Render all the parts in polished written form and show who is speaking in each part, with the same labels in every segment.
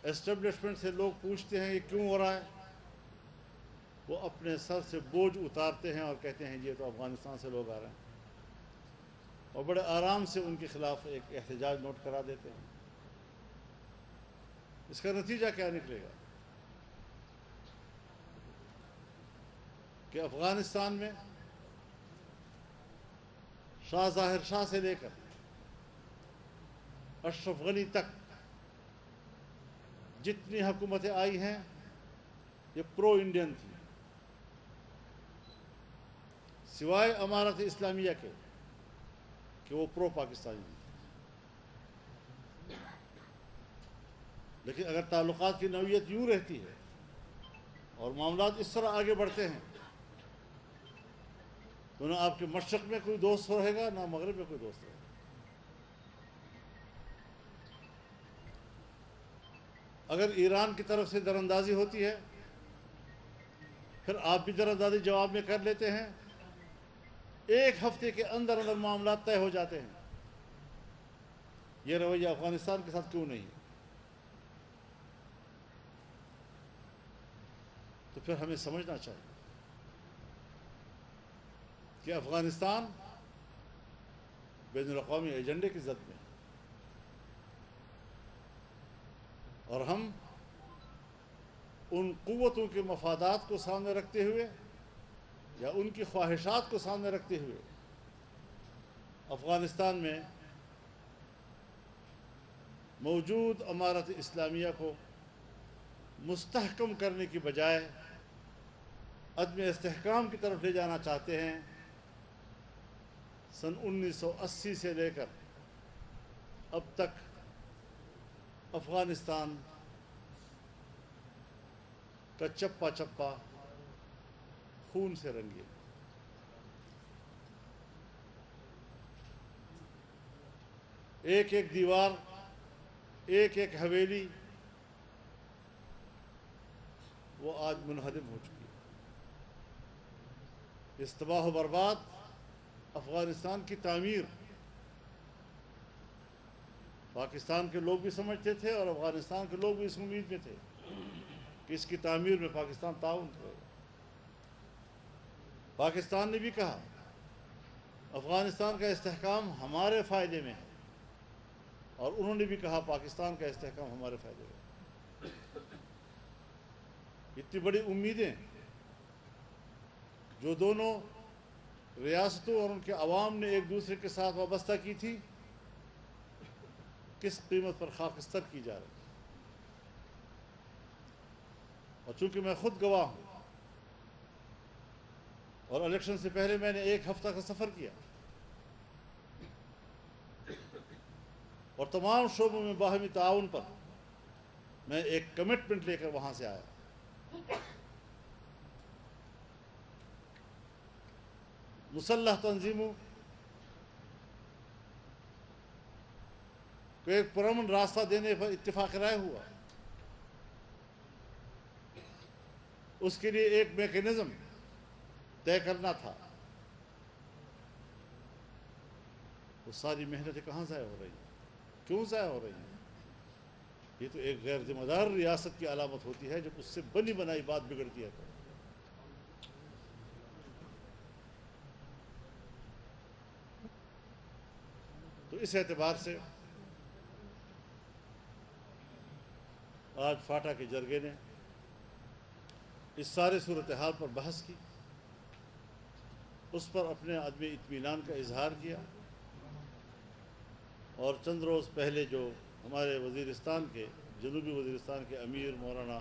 Speaker 1: Establishment سے لوگ پوچھتے ہیں یہ کیوں ہو رہا ہے، وہ اپنے سر سے بوجھ اتارتے ہیں اور کہتے ہیں یہ تو افغانستان سے لوگ آ رہے ہیں، اور بڑے آرام سے ان کے خلاف ایک احتجاج نوٹ کرا دیتے ہیں۔ اس کا نتیجہ کیا نکلے گا کہ افغانستان میں شاہ ظاہر شاہ سے لے کر اشرف غنی تک جتنی حکومتیں آئی ہیں یہ پرو انڈین تھی، سوائے امارت اسلامیہ کے کہ وہ پرو پاکستانی تھی۔ لیکن اگر تعلقات کی نوعیت یوں رہتی ہے اور معاملات اس طرح آگے بڑھتے ہیں تو نہ آپ کے مشرق میں کوئی دوست رہے گا نہ مغرب میں کوئی دوست رہے گا۔ اگر ایران کی طرف سے دراندازی ہوتی ہے پھر آپ بھی دراندازی جواب میں کر لیتے ہیں، ایک ہفتے کے اندر اندر معاملات طے ہو جاتے ہیں۔ یہ رویہ افغانستان کے ساتھ کیوں نہیں ہے؟ تو پھر ہمیں سمجھنا چاہیے کہ افغانستان بین الاقوامی ایجنڈے کی زد میں ہے، اور ہم ان قوتوں کے مفادات کو سامنے رکھتے ہوئے یا ان کی خواہشات کو سامنے رکھتے ہوئے افغانستان میں موجود امارت اسلامیہ کو مستحکم کرنے کی بجائے عدم استحکام کی طرف لے جانا چاہتے ہیں۔ سن 1980 سے لے کر اب تک افغانستان کا چپا چپا خون سے رنگی، ایک ایک دیوار، ایک ایک حویلی وہ آج منہدم ہو چکی ہے۔ اس تباہ و برباد افغانستان کی تعمیر پاکستان کے لوگ بھی سمجھتے تھے اور افغانستان کے لوگ بھی اس امید میں تھے کہ اس کی تعمیر میں پاکستان تعاون کرے گا۔ پاکستان نے بھی کہا افغانستان کا استحکام ہمارے فائدے میں ہے، اور انہوں نے بھی کہا پاکستان کا استحکام ہمارے فائدے میں ہے۔ اتنی بڑی امیدیں جو دونوں ریاستوں اور ان کے عوام نے ایک دوسرے کے ساتھ وابستہ کی تھی، کس قیمت پر خاکستر کی جا رہی ہے۔ اور چونکہ میں خود گواہ ہوں اور الیکشن سے پہلے میں نے ایک ہفتہ کا سفر کیا اور تمام شعبوں میں باہمی تعاون پر میں ایک کمٹمنٹ لے کر وہاں سے آیا۔ مسلح تنظیموں کو ایک پرامن راستہ دینے پر اتفاق رائے ہوا، اس کے لیے ایک میکینزم طے کرنا تھا۔ وہ ساری محنتیں کہاں ضائع ہو رہی ہیں؟ کیوں ضائع ہو رہی ہیں؟ یہ تو ایک غیر ذمہ دار ریاست کی علامت ہوتی ہے جب اس سے بنی بنائی بات بگڑتی ہے۔ تو اس اعتبار سے آج فاٹا کے جرگے نے اس سارے صورتحال پر بحث کی، اس پر اپنے عدم اطمینان کا اظہار کیا، اور چند روز پہلے جو ہمارے وزیرستان کے جنوبی وزیرستان کے امیر مولانا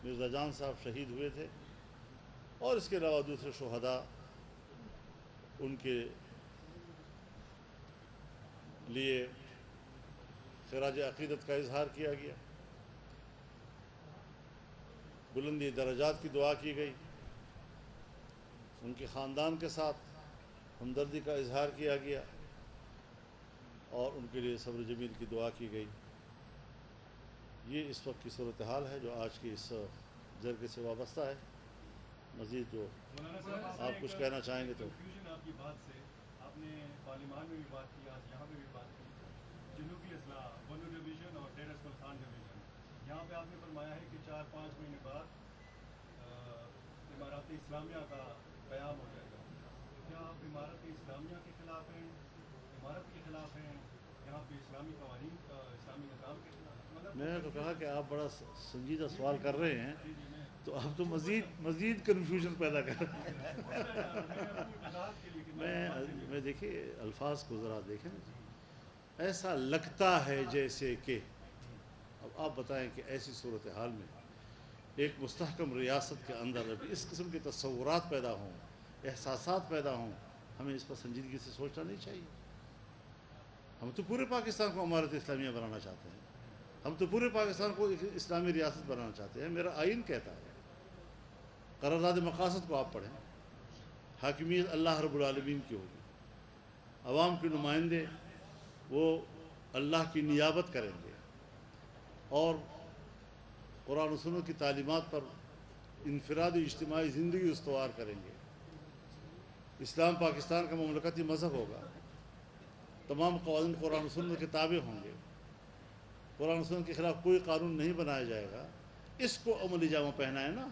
Speaker 1: مرزا جان صاحب شہید ہوئے تھے، اور اس کے علاوہ دوسرے شہداء، ان کے لیے خراج عقیدت کا اظہار کیا گیا، بلندی درجات کی دعا کی گئی، ان کے خاندان کے ساتھ ہمدردی کا اظہار کیا گیا، اور ان کے لیے صبر جمیل کی دعا کی گئی۔ یہ اس وقت کی صورتحال ہے جو آج کی اس جرگے سے وابستہ ہے۔ مزید جو آپ کچھ کہنا چاہیں گے تو۔
Speaker 2: آپ کی بات سے آپ نے پارلیمان میں بھی بات کی، آج یہاں پہ بھی بات کی، جنوبی اضلاع بنو ڈویژن اور ڈیر اسمل خان ڈویژن، یہاں پہ آپ آپ نے فرمایا ہے کہ 4-5 مہینے بعد امارات اسلامیہ کا قیام ہو جائے گا. کیا آپ امارت اسلامیہ کے خلاف ہیں, امارت کے خلاف ہیں, یہاں پہ اسلامی قوانین اسلامی نظام کے خلاف؟
Speaker 1: میں نے تو کہا کہ آپ بڑا سنجیدہ سوال کر رہے ہیں, تو آپ تو مزید کنفیوژن پیدا کر رہے ہیں. میں دیکھیے الفاظ کو ذرا دیکھیں نا. ایسا لگتا ہے جیسے کہ, اب آپ بتائیں کہ ایسی صورتحال میں ایک مستحکم ریاست کے اندر اب اس قسم کے تصورات پیدا ہوں, احساسات پیدا ہوں, ہمیں اس پر سنجیدگی سے سوچنا نہیں چاہیے. ہم تو پورے پاکستان کو امارت اسلامیہ بنانا چاہتے ہیں, ہم تو پورے پاکستان کو اسلامی ریاست بنانا چاہتے ہیں. میرا آئین کہتا ہے, قرارداد مقاصد کو آپ پڑھیں, حاکمیت اللہ رب العالمین کی ہوگی, عوام کے نمائندے وہ اللہ کی نیابت کریں گے اور قرآن و سنت کی تعلیمات پر انفرادی اجتماعی زندگی استوار کریں گے. اسلام پاکستان کا مملکتی مذہب ہوگا, تمام قوانین قرآن و سنت کے تابع ہوں گے, قرآن و سنت کے خلاف کوئی قانون نہیں بنایا جائے گا. اس کو عملی جامہ پہنا ہے نا.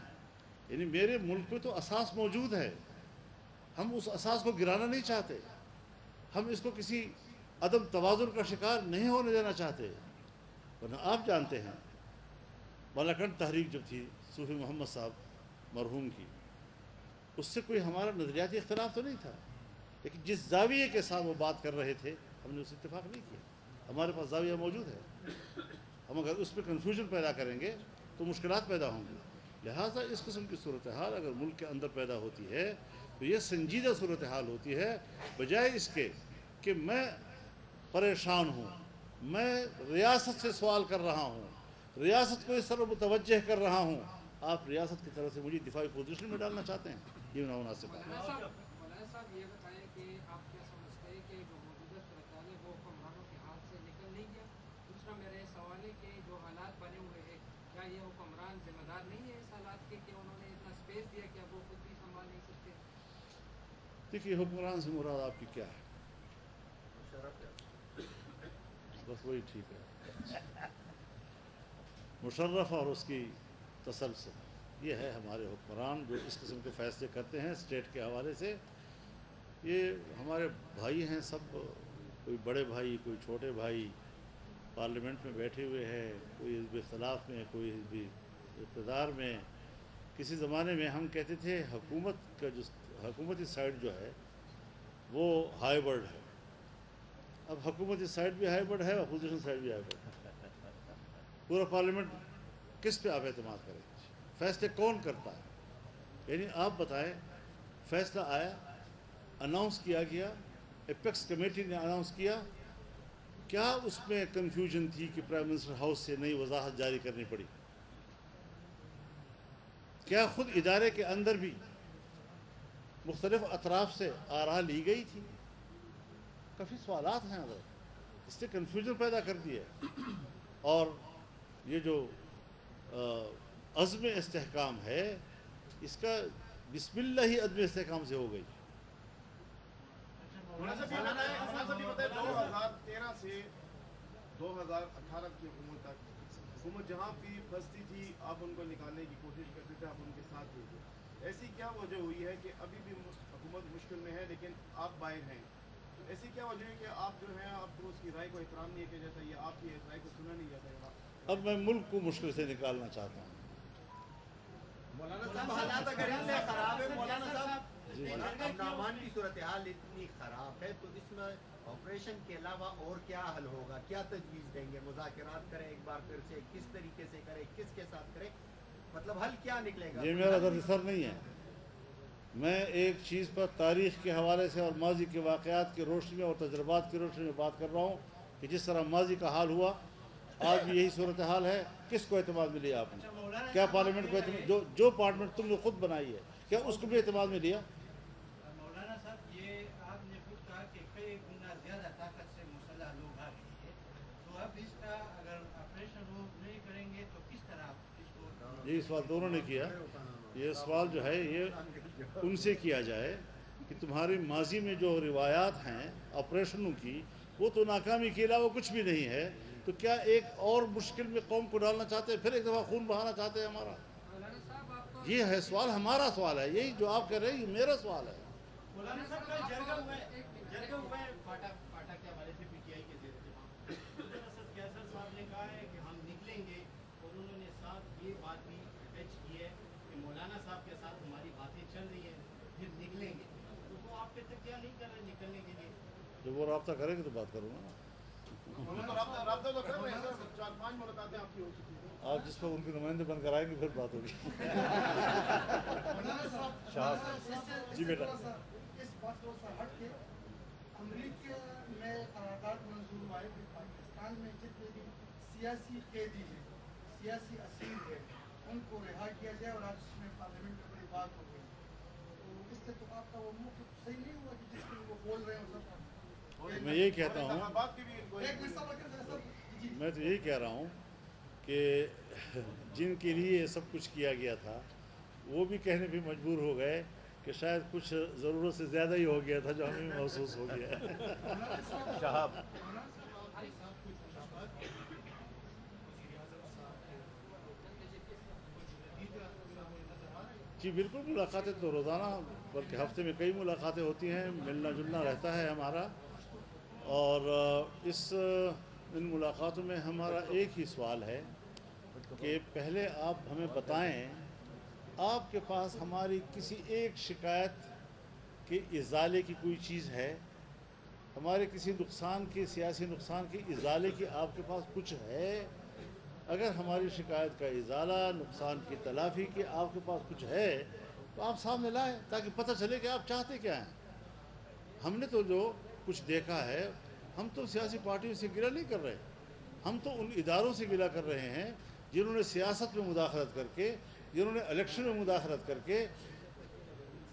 Speaker 1: یعنی میرے ملک میں تو اساس موجود ہے, ہم اس اساس کو گرانا نہیں چاہتے, ہم اس کو کسی عدم توازن کا شکار نہیں ہونے دینا چاہتے. ورنہ آپ جانتے ہیں بالاکنڈ تحریک جو تھی صوفی محمد صاحب مرحوم کی, اس سے کوئی ہمارا نظریاتی اختلاف تو نہیں تھا, لیکن جس زاویے کے ساتھ وہ بات کر رہے تھے ہم نے اس سے اتفاق نہیں کیا. ہمارے پاس زاویہ موجود ہے, ہم اگر اس پہ کنفیوژن پیدا کریں گے تو مشکلات پیدا ہوں گی. لہٰذا اس قسم کی صورتحال اگر ملک کے اندر پیدا ہوتی ہے تو یہ سنجیدہ صورتحال ہوتی ہے, بجائے اس کے کہ میں پریشان ہوں, میں ریاست سے سوال کر رہا ہوں, ریاست کو اس طرح متوجہ کر رہا ہوں. آپ ریاست کی طرف سے مجھے دفاعی پوزیشن میں ڈالنا چاہتے ہیں, یہ نامناسب ہے.
Speaker 3: مولانا صاحب یہ بتائیں کہ آپ کیا سمجھتے ہیں کہ جو موجودہ صورتحال ہے وہ حکمرانوں کے ہاتھ سے نکل نہیں گیا؟ دوسرا میرا یہ سوال ہے کہ جو حالات بنے ہوئے ہیں کیا یہ حکمران ذمہ دار نہیں ہے اس حالات کے کہ انہوں نے اتنا اسپیس دیا کہ اب وہ خود بھی سنبھال نہیں سکتے؟
Speaker 1: دیکھیے حکمران سے مراد آپ کی کیا ہے؟ بس وہی ٹھیک ہے, مشرف اور اس کی تسلسل, یہ ہے ہمارے حکمران جو اس قسم کے فیصلے کرتے ہیں اسٹیٹ کے حوالے سے. یہ ہمارے بھائی ہیں سب, کوئی بڑے بھائی کوئی چھوٹے بھائی, پارلیمنٹ میں بیٹھے ہوئے ہیں, کوئی حزب اختلاف میں کوئی حزب اقتدار میں. کسی زمانے میں ہم کہتے تھے حکومت کا جو حکومتی سائڈ جو ہے وہ ہائی برڈ ہے, اب حکومتی سائڈ بھی ہائی برڈ ہے, اپوزیشن سائڈ بھی ہائی برڈ ہے. پورا پارلیمنٹ کس پہ آپ اعتماد کریں, فیصلے کون کرتا ہے؟ یعنی آپ بتائیں, فیصلہ آیا, اناؤنس کیا گیا, اپیکس کمیٹی نے اناؤنس کیا, کیا اس میں کنفیوژن تھی کہ پرائم منسٹر ہاؤس سے نئی وضاحت جاری کرنی پڑی؟ کیا خود ادارے کے اندر بھی مختلف اطراف سے آراء لی گئی تھی؟ کافی سوالات ہیں اگر اس نے کنفیوژن پیدا کر دی ہے. اور یہ جو عزم استحکام ہے اس کا بسم اللہ ہی عدم استحکام سے ہو گئی.
Speaker 4: 2013 سے 2018 کی حکومت تک حکومت جہاں بھی پھنستی تھی آپ ان کو نکالنے کی کوشش کرتے تھے, آپ ان کے ساتھ تھے. ایسی کیا وجہ ہوئی ہے کہ ابھی بھی حکومت مشکل میں ہے لیکن آپ باہر ہیں؟ ایسی کیا وجہ ہے کہ آپ جو ہیں آپ کو اس کی رائے کو احترام نہیں کیا جاتا یا آپ کی رائے کو سنا نہیں جاتا؟
Speaker 1: اب میں ملک کو مشکل سے نکالنا چاہتا ہوں.
Speaker 5: مولانا صاحب حالات اگر اتنے خراب ہے, مولانا صاحب امن کی صورتحال اتنی خراب ہے تو اس میں آپریشن کے علاوہ اور کیا حل ہوگا؟ کیا تجویز دیں گے؟ مذاکرات کریں ایک بار پھر سے, کس طریقے سے کریں, کس کے ساتھ کریں, مطلب حل کیا نکلے گا؟
Speaker 1: یہ میرا درد سر نہیں ہے. میں ایک چیز پر تاریخ کے حوالے سے اور ماضی کے واقعات کی روشنی میں اور تجربات کی روشنی میں بات کر رہا ہوں کہ جس طرح ماضی کا حال ہوا آج بھی یہی صورتحال ہے. کس کو اعتماد میں لیا آپ نے؟ کیا پارلیمنٹ کو اعتماد, جو پارلیمنٹ تم نے خود بنائی ہے کیا اس کو بھی اعتماد میں لیا؟
Speaker 6: مولانا صاحب یہ آپ نے خود کہا کہ کئی گنا زیادہ طاقت سے مسلح لوگ آ گئے ہیں, تو اب اس کا اگر آپریشن وہ نہیں کریں گے تو کس طرح اس کو؟
Speaker 1: یہ سوال دونوں نے کیا. یہ سوال جو ہے یہ ان سے کیا جائے کہ تمہاری ماضی میں جو روایات ہیں آپریشنوں کی وہ تو ناکامی کے علاوہ کچھ بھی نہیں ہے. تو کیا ایک اور مشکل میں قوم کو ڈالنا چاہتے ہیں؟ پھر ایک دفعہ خون بہانا چاہتے ہیں ہمارا؟
Speaker 3: مولانا صاحب آپ کو
Speaker 1: یہ ہے سوال، ہمارا سوال ہے، یہی جو آپ کہہ رہے ہیں یہ میرا سوال ہے۔
Speaker 6: مولانا صاحب کل جرگہ ہوا ہے فاٹا کے حوالے سے پی ٹی آئی کے زیر انتظام حضرت اسد کیسر صاحب نے کہا ہے کہ ہم نکلیں گے، اور انہوں نے ساتھ یہ بات بھی پیچ کی ہے کہ مولانا صاحب کے ساتھ ہماری باتیں چل رہی ہیں، پھر نکلیں گے، تو وہ آپ پہ تک کیا نہیں کر رہے نکلنے کے لیے؟
Speaker 1: جب وہ رابطہ کریں گے تو بات کروں گا نا۔
Speaker 4: رابطہ تو کر رہے ہیں سر، 4-5 ملاقاتیں آپ کی ہو چکی ہیں۔
Speaker 1: آپ جس پر ان کے نمائندے بن کر آئیں گے پھر بات ہوگی۔ جی بیٹا۔
Speaker 7: اس بات کو ہٹ کے امریکہ میں قرارداد منظور ہوا ہے کہ پاکستان میں جتنے بھی سیاسی قیدی ہیں، سیاسی اسیر ہیں، ان کو رہا کیا جائے، اور آج اس میں پارلیمنٹ میں بڑی بات ہو گئی۔ تو اس سے تو آپ کا وہ موقف صحیح نہیں ہوا کہ جس کے وہ بول رہے ہیں وہ سب۔
Speaker 1: میں یہی کہتا ہوں،
Speaker 7: ایک منٹ سر،
Speaker 1: میں تو یہی کہہ رہا ہوں کہ جن کے لیے یہ سب کچھ کیا گیا تھا وہ بھی کہنے پہ مجبور ہو گئے کہ شاید کچھ ضرورت سے زیادہ ہی ہو گیا تھا جو ہمیں محسوس ہو گیا ہے۔
Speaker 5: شہاب
Speaker 1: جی بالکل، ملاقاتیں تو روزانہ بلکہ ہفتے میں کئی ملاقاتیں ہوتی ہیں، ملنا جلنا رہتا ہے ہمارا، اور ان ملاقاتوں میں ہمارا ایک ہی سوال ہے کہ پہلے آپ ہمیں بتائیں آپ کے پاس ہماری کسی ایک شکایت کے ازالے کی کوئی چیز ہے؟ ہمارے کسی نقصان کی، سیاسی نقصان کی ازالے کی آپ کے پاس کچھ ہے؟ اگر ہماری شکایت کا ازالہ، نقصان کی تلافی کی آپ کے پاس کچھ ہے تو آپ سامنے لائیں تاکہ پتہ چلے کہ آپ چاہتے کیا ہیں۔ ہم نے تو جو کچھ دیکھا ہے، ہم تو سیاسی پارٹیوں سے گلہ نہیں کر رہے، ہم تو ان اداروں سے گلہ کر رہے ہیں جنہوں نے سیاست میں مداخلت کر کے، جنہوں نے الیکشن میں مداخلت کر کے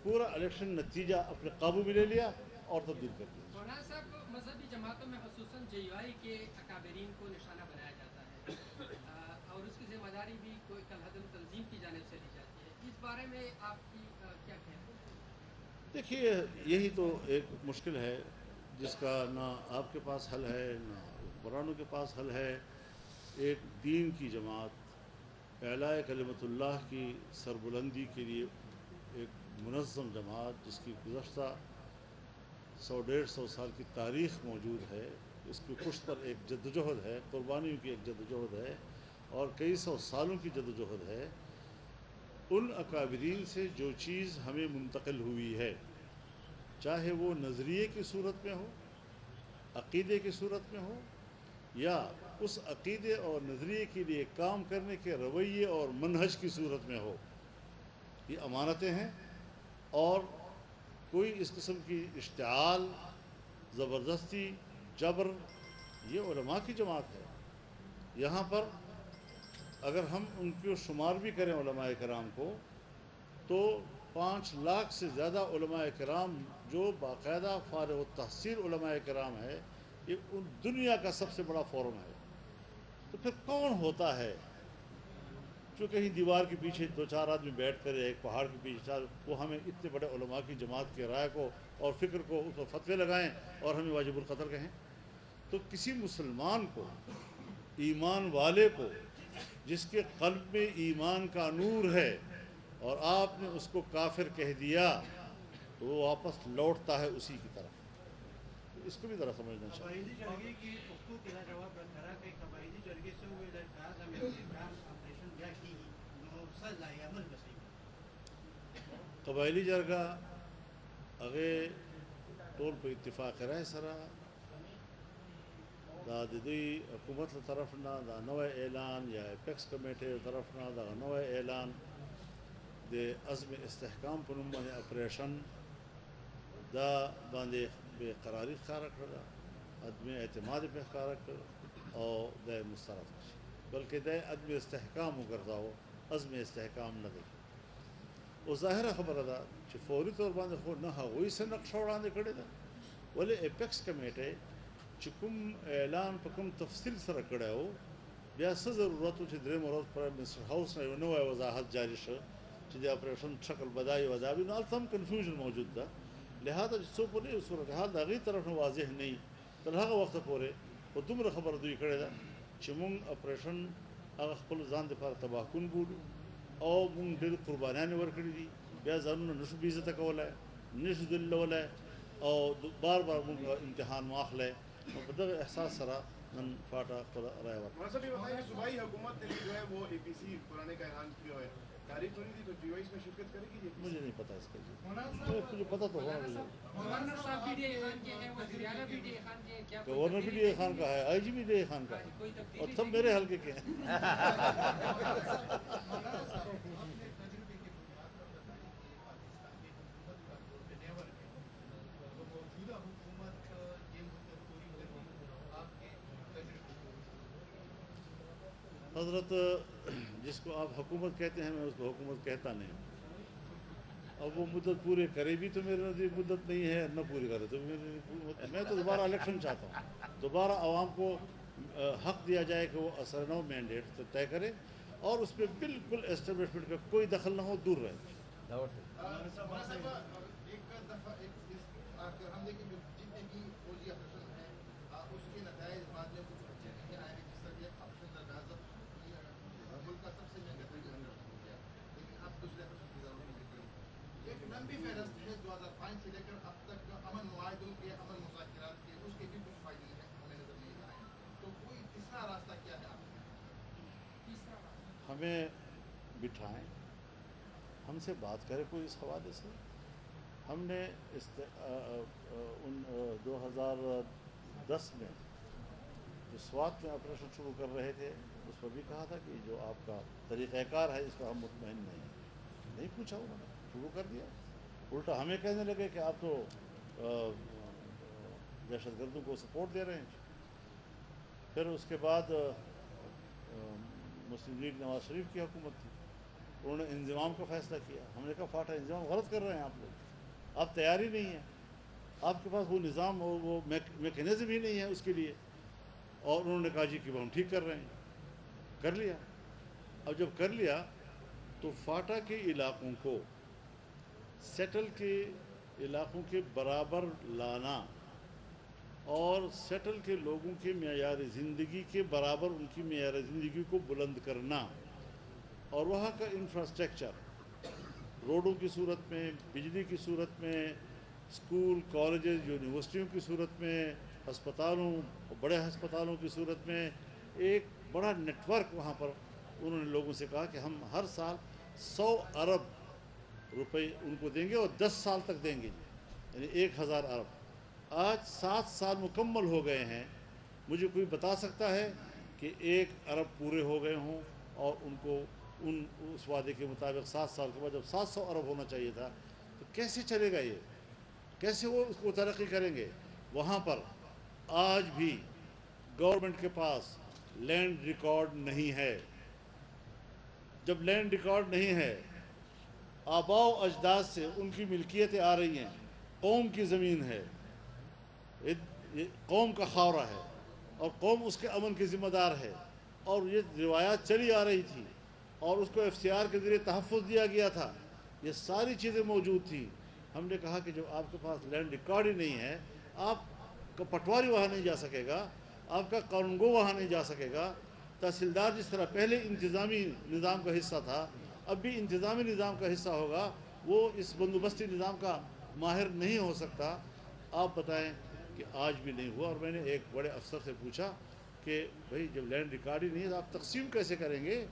Speaker 1: پورا الیکشن نتیجہ اپنے قابو میں لے لیا اور تبدیل کر دیا۔
Speaker 3: مولانا صاحب، مذہبی جماعتوں میں خصوصاً JUI کے اکابرین کو نشانہ بنایا جاتا ہے، اور اس کی ذمہ داری بھی کوئی کالعدم تنظیم کی جانب سے لی جاتی ہے، اس بارے میں آپ کی کیا کہنا ہے؟
Speaker 1: دیکھیے، یہی تو ایک مشکل ہے جس کا نہ آپ کے پاس حل ہے نہ حکمرانوں کے پاس حل ہے۔ ایک دین کی جماعت، اعلاء کلمت اللہ کی سربلندی کے لیے ایک منظم جماعت جس کی گزشتہ 100-150 سال کی تاریخ موجود ہے، اس کی پشت پر ایک جدوجہد ہے، قربانیوں کی ایک جدوجہد ہے اور کئی سو سالوں کی جدوجہد ہے۔ ان اکابرین سے جو چیز ہمیں منتقل ہوئی ہے، چاہے وہ نظریے کی صورت میں ہو، عقیدے کی صورت میں ہو، یا اس عقیدے اور نظریے کے لیے کام کرنے کے رویے اور منہج کی صورت میں ہو، یہ امانتیں ہیں، اور کوئی اس قسم کی اشتعال، زبردستی، جبر، یہ علماء کی جماعت ہے۔ یہاں پر اگر ہم ان کو شمار بھی کریں علماء کرام کو تو 5 لاکھ سے زیادہ علماء کرام جو باقاعدہ فارغ التحصیل علماء کرام ہے، یہ ان دنیا کا سب سے بڑا فورم ہے۔ تو پھر کون ہوتا ہے جو کہیں دیوار کے پیچھے 2-4 آدمی بیٹھ کر، ایک پہاڑ کے پیچھے، وہ ہمیں اتنے بڑے علماء کی جماعت کی رائے کو اور فکر کو، اس کو فتوے لگائیں اور ہمیں واجب القتل کہیں؟ تو کسی مسلمان کو، ایمان والے کو، جس کے قلب میں ایمان کا نور ہے، اور آپ نے اس کو کافر کہہ دیا تو وہ واپس لوٹتا ہے اسی کی طرف۔ اس کو بھی ذرا سمجھنا چاہیے۔
Speaker 6: قبائلی جرگے کی گفتگو کے جواب برقرار کہ قبائلی جرگے سے ہوئے درخواست امریکان آپریشن کیا کی نو سل لائی عمل بسی
Speaker 1: قبائلی جرگہ اگے ٹول پہ اتفاق رائے سرا دا دوی حکومت طرفنا دا نوے اعلان یا ایپیکس کمیٹی طرفنا دا نوے اعلان دے عزم استحکام پر نمبر آپریشن دا باندے بے قراری خارق رہا، عدم اعتماد پہ خارق اور دے مسترد، بلکہ دے عدم استحکام کرتا ہو، عزم استحکام نہ دے۔ وہ ظاہر خبر دا کہ فوری طور باندے خود نہ ہوئی سے نقشہ اڑاندے کھڑے دا، ولی ایپیکس کمیٹی چکم اعلان پکم تفصیل سر کڑے ہو، بیا سے ضرورت ہو چھ درے مرد پرائم منسٹر ہاؤس نے نوے وضاحت جاری شو چھ دے آپریشن شکل بدائی وضابی نال تم کنفیوژن موجود دا، لہذا جسو پولی صورتحال دا غیر طرف واضح نہیں تلہا وقت پورے وہ دمر خبر دوی کھڑے دا چې مونږ اپریشن هغه خپل ځان دپاره تباه کن بولو او مونږ ډېر قربانیانې ورکړي دي، بیا ځانونه نشو بې عزته کولی، نشو ذلولی او بار بار مونږ امتحان واخلی. نو په دغه احساس سره نن فاټا خپل رایه ورکړه.
Speaker 4: مولانا صاحب یہ بتائیں کہ صوبائی حکومت نے جو ہے وہ اے پی سی بنانے کا اعلان کیا ہے، تاریخ بنی تھی تو جی وائی اس میں شرکت کرے گی؟
Speaker 1: مجھے نہیں پتا اس کا جی،
Speaker 7: مولانا
Speaker 1: مجھے پتا تو ہونا چاہیے.
Speaker 3: گورنر صاحب بھی ڈی اے خان کے ہیں، وزیر اعلیٰ بھی ڈی اے خان کے ہیں، کیا کوئی
Speaker 1: گورنر بھی ڈی اے خان کا ہے، آئی جی بھی ڈی اے خان کا ہے،
Speaker 3: کوئی تبدیلی
Speaker 1: اور سب میرے حلقے کے ہیں.
Speaker 7: مولانا صاحب اپنے تجربے کے بنیاد پر بتائیں کہ پاکستانی حکومت کا جو ٹینیور ہے تو موجودہ حکومت یہ مدت پوری کرنے آپ کے تجربے
Speaker 1: حضرت جس کو آپ حکومت کہتے ہیں میں اس کو حکومت کہتا نہیں. اب وہ مدت پورے کرے بھی تو میرے نزدیک مدت نہیں ہے، نہ پوری کرے تو میں تو دوبارہ الیکشن چاہتا ہوں، دوبارہ عوام کو حق دیا جائے کہ وہ اثر نو مینڈیٹ طے کرے اور اس پہ بالکل اسٹیبلشمنٹ کا کوئی دخل نہ ہو، دور رہے.
Speaker 7: مولانا صاحب ایک دفعہ ہم دیکھیں جو جتنے بھی فوجی آپریشن ہیں اس کے نتائج بعد میں کچھ اچھے نہیں آئے ہیں، جس طرح کہ آپریشن غازہ ملک کا سب سے مہنگا ترین آپریشن ہو گیا، لیکن اب دوسرے آپریشن کی ضرورت نہیں پڑی. ایک لمبی فہرست ہے 2005 سے لے کر اب تک امن معاہدوں کے، امن مذاکرات کے، اس کے بھی کچھ فائدے ہیں ہمیں نظر نہیں آئے. تو کوئی تیسرا راستہ کیا ہے آپ کا؟
Speaker 1: ہمیں بٹھائیں، ہم سے بات کرے کوئی اس حوالے سے. ہم نے 2010 میں جو سوات میں آپریشن شروع کر رہے تھے اس پر بھی کہا تھا کہ جو آپ کا طریقہ کار ہے اس پر ہم مطمئن نہیں پوچھا، انہوں نے شروع کر دیا. الٹا ہمیں کہنے لگے کہ آپ تو دہشت گردوں کو سپورٹ دے رہے ہیں. پھر اس کے بعد مسلم لیگ نواز شریف کی حکومت تھی، انہوں نے انضمام کا فیصلہ کیا. ہم نے کہا فاٹا انضمام غلط کر رہے ہیں آپ لوگ، آپ تیاری نہیں ہیں، آپ کے پاس وہ نظام اور وہ میکینزم ہی نہیں ہے اس کے لیے. اور انہوں نے کہا جی کہ وہ ہم ٹھیک کر رہے ہیں، کر لیا. اب جب کر لیا تو فاٹا کے علاقوں کو سیٹل کے علاقوں کے برابر لانا اور سیٹل کے لوگوں کے معیار زندگی کے برابر ان کی معیار زندگی کو بلند کرنا اور وہاں کا انفراسٹرکچر روڈوں کی صورت میں، بجلی کی صورت میں، اسکول کالجز یونیورسٹیوں کی صورت میں، ہسپتالوں بڑے ہسپتالوں کی صورت میں ایک بڑا نیٹ ورک وہاں پر انہوں نے لوگوں سے کہا کہ ہم ہر سال 100 ارب روپے ان کو دیں گے اور 10 سال تک دیں گے، یعنی 1000 ارب. آج 7 سال مکمل ہو گئے ہیں، مجھے کوئی بتا سکتا ہے کہ 1 ارب پورے ہو گئے ہوں اور ان کو اس وعدے کے مطابق 7 سال کے بعد جب 700 ارب ہونا چاہیے تھا تو کیسے چلے گا؟ یہ کیسے وہ اس کو ترقی کریں گے؟ وہاں پر آج بھی گورنمنٹ کے پاس لینڈ ریکارڈ نہیں ہے. جب لینڈ ریکارڈ نہیں ہے، آباء و اجداد سے ان کی ملکیتیں آ رہی ہیں، قوم کی زمین ہے، قوم کا خاورہ ہے اور قوم اس کے امن کی ذمہ دار ہے اور یہ روایات چلی آ رہی تھی اور اس کو FCR کے ذریعے تحفظ دیا گیا تھا. یہ ساری چیزیں موجود تھیں. ہم نے کہا کہ جب آپ کے پاس لینڈ ریکارڈ ہی نہیں ہے، آپ کا پٹواری وہاں نہیں جا سکے گا، آپ کا قانونگو وہاں نہیں جا سکے گا. تحصیلدار جس طرح پہلے انتظامی نظام کا حصہ تھا اب بھی انتظامی نظام کا حصہ ہوگا، وہ اس بندوبستی نظام کا ماہر نہیں ہو سکتا. آپ بتائیں کہ آج بھی نہیں ہوا. اور میں نے ایک بڑے افسر سے پوچھا کہ بھئی جب لینڈ ریکارڈ ہی نہیں ہے تو آپ تقسیم کیسے کریں گے؟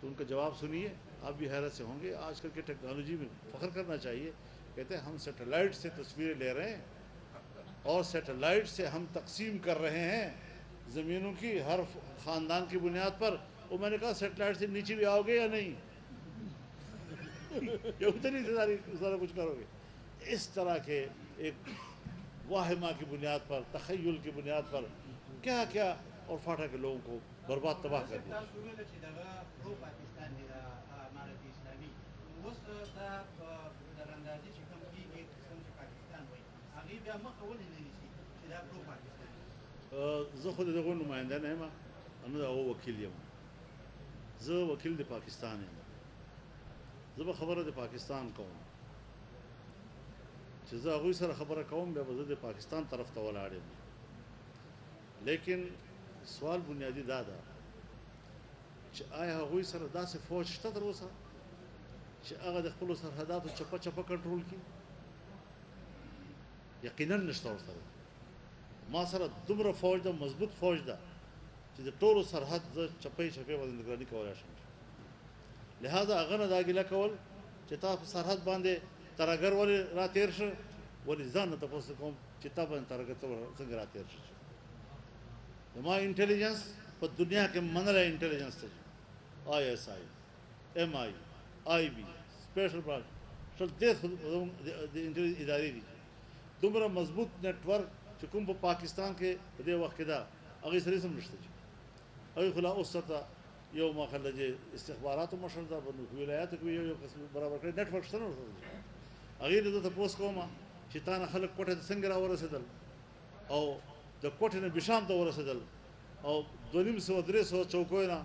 Speaker 1: تو ان کا جواب سنیے، آپ بھی حیرت سے ہوں گے. آج کل کے ٹیکنالوجی میں فخر کرنا چاہیے. کہتے ہیں ہم سیٹلائٹ سے تصویریں لے رہے ہیں اور سیٹلائٹ سے ہم تقسیم کر رہے ہیں زمینوں کی ہر خاندان کی بنیاد پر. وہ میں نے کہا سیٹلائٹ سے نیچے بھی آؤ گے یا نہیں؟ یا اتنی سارا کچھ کرو گے؟ اس طرح کے ایک واہمہ کی بنیاد پر، تخیل کی بنیاد پر کیا کیا اور فاٹا کے لوگوں کو برباد تباہ کر دیا. زه خو د دغو نماینده نه یم، نه د هغو وکیل یم، زه وکیل د پاکستان یم. زه به خبره د پاکستان کوم، چې زه هغوی سره خبره کوم بیا به زه د پاکستان طرف ته ولاړ یم. لیکن سوال بنیادی دا ده چې آیا هغوی سره داسې فوج شته تر اوسه چې هغه د خپلو سرحداتو چپه چپه کنټرول کړي؟ یقینا نشته ورسره. ما سره دومره فوج ده، مضبوط فوج ده چې د ټولو سرحد زه چپې چپې باندې نگراني کولی شم. لہذا هغه نه دا ګیله کول چې تا په سرحد باندې ترهګر ولې را تېر شه، ولې ځان نه تپوس کوم چې تا باندې ترهګر څنګه را تېر شه. زما انټیلیجنس په دنیا کې منلی انټیلیجنس ته ISI MI IB special branch ټول دې د انټیلیجنس ادارې دي. دومره مضبوط نیټ ورک چې کوم په پاکستان کې په دې وخت کې ده هغې سره هېڅ هم نشته. چې هغې خو لا اوس ته یو ماخله چې استخباراتو مشر ده په ولایاتو کې یو قسم برابر کړی نیټ ورک شته نه ورسره. هغې نه زه تپوس کوم چې تا نه خلک کوټې ته څنګه را ورسېدل او د کوټې نه بشام ته ورسېدل او 250-300 چوکیو نه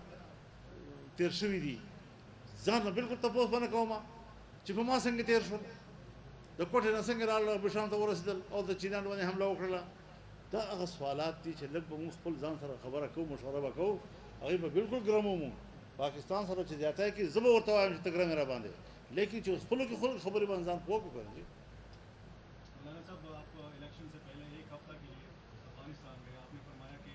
Speaker 1: تېر شوي دي. ځان نه بالکل تپوس به نه کوم چې په ما څنګه تېر شول، د کوټې نه څنګه راغله، بشام ته ورسېدل او د چینیانو باندې حمله وکړله. دا هغه سوالات دي چې لږ به موږ خپل ځان سره خبره کوو، مشوره به کوو. هغوی به بالکل ګرم ومو پاکستان سره چې زیاتی کوي، زه به ورته وایم چې ته ګرم یې را باندې، لیکن چې خپلو کې خپل خبرې باندې ځان پوه کړي.
Speaker 2: مولانا صاحب آپ الیکشن سے پہلے ایک ہفتہ کے لیے افغانستان گئے، آپ نے فرمایا کہ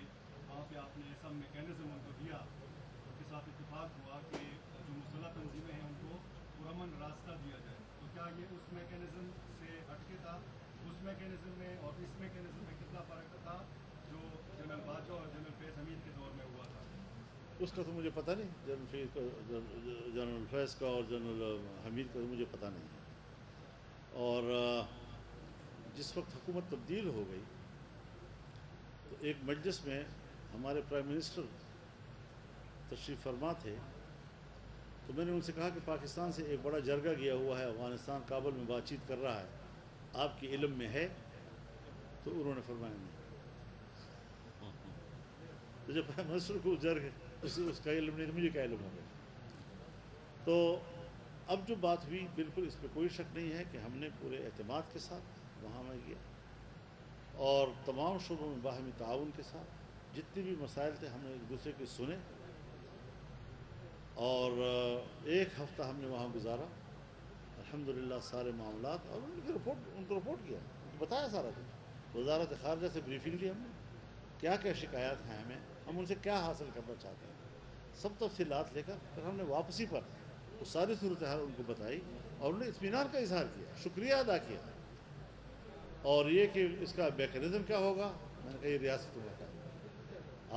Speaker 2: وہاں پہ آپ نے ایسا میکینزم ان کو دیا اس کے ساتھ اتفاق ہوا کہ جو مسلح تنظیمیں ہیں ان کو پرامن راستہ دیا جائے. تو کیا یہ اس میکینزم سے ہٹ کے تھا؟ اس میکینزم میں اور اس میکینزم میں کتنا فرق تھا جو جنرل باجوہ اور جنرل فیض حمید کے دور میں ہوا تھا؟
Speaker 1: اس کا تو مجھے پتہ نہیں، جنرل فیض کا اور جنرل حمید کا تو مجھے پتہ نہیں ہے. اور جس وقت حکومت تبدیل ہو گئی تو ایک مجلس میں ہمارے پرائم منسٹر تشریف فرما تھے، تو میں نے ان سے کہا کہ پاکستان سے ایک بڑا جرگہ گیا ہوا ہے، افغانستان کابل میں بات چیت کر رہا ہے، آپ کے علم میں ہے؟ تو انہوں نے فرمایا نہیں. تو جب پرائم منسٹر کو جرگ اس کا علم نہیں تو مجھے کیا علم ہوگا؟ تو اب جو بات ہوئی بالکل اس پہ کوئی شک نہیں ہے کہ ہم نے پورے اعتماد کے ساتھ وہاں میں گیا اور تمام شعبوں میں باہمی تعاون کے ساتھ جتنے بھی مسائل تھے ہم نے ایک دوسرے کے سنے اور ایک ہفتہ ہم نے وہاں گزارا. الحمدللہ سارے معاملات اور ان کو رپورٹ کیا، بتایا سارا کچھ. وزارت خارجہ سے بریفنگ لی ہم نے، کیا کیا شکایات ہیں ہمیں، ہم ان سے کیا حاصل کرنا چاہتے ہیں، سب تفصیلات لے کر پھر ہم نے واپسی پر وہ ساری صورتحال ان کو بتائی اور انہوں نے اطمینان کا اظہار کیا، شکریہ ادا کیا. اور یہ کہ اس کا میکینزم کیا ہوگا، میں نے کہا یہ ریاستوں کا ہے،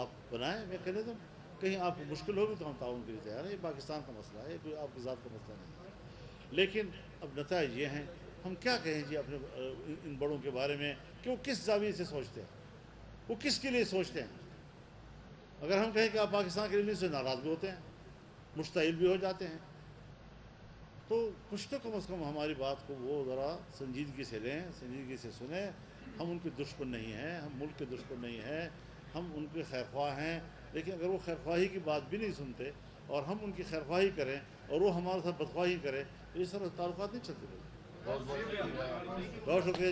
Speaker 1: آپ بنائیں میکینزم، کہیں آپ کو مشکل ہوگی تو ہم تعاون کے لیے تیار ہیں. یہ پاکستان کا مسئلہ ہے، یہ کوئی آپ کی ذات کا مسئلہ نہیں ہے. لیکن اب نتائج یہ ہیں، ہم کیا کہیں جی اپنے ان بڑوں کے بارے میں کہ وہ کس زاویے سے سوچتے ہیں، وہ کس کے لیے سوچتے ہیں. اگر ہم کہیں کہ آپ پاکستان کے لیے سے ناراض بھی ہوتے ہیں، مشتعل بھی ہو جاتے ہیں، تو کچھ تو کم از کم ہماری بات کو وہ ذرا سنجیدگی سے لیں، سنجیدگی سے سنیں. ہم ان کے دشمن نہیں ہیں، ہم ملک کے دشمن نہیں ہیں، ہم ان کے خیرخواہ ہیں. لیکن اگر وہ خیرخواہی کی بات بھی نہیں سنتے اور ہم ان کی خیرخواہی کریں اور وہ ہمارے ساتھ بدخواہی کریں تو اس طرح تعلقات نہیں چلتے. بہت شکریہ.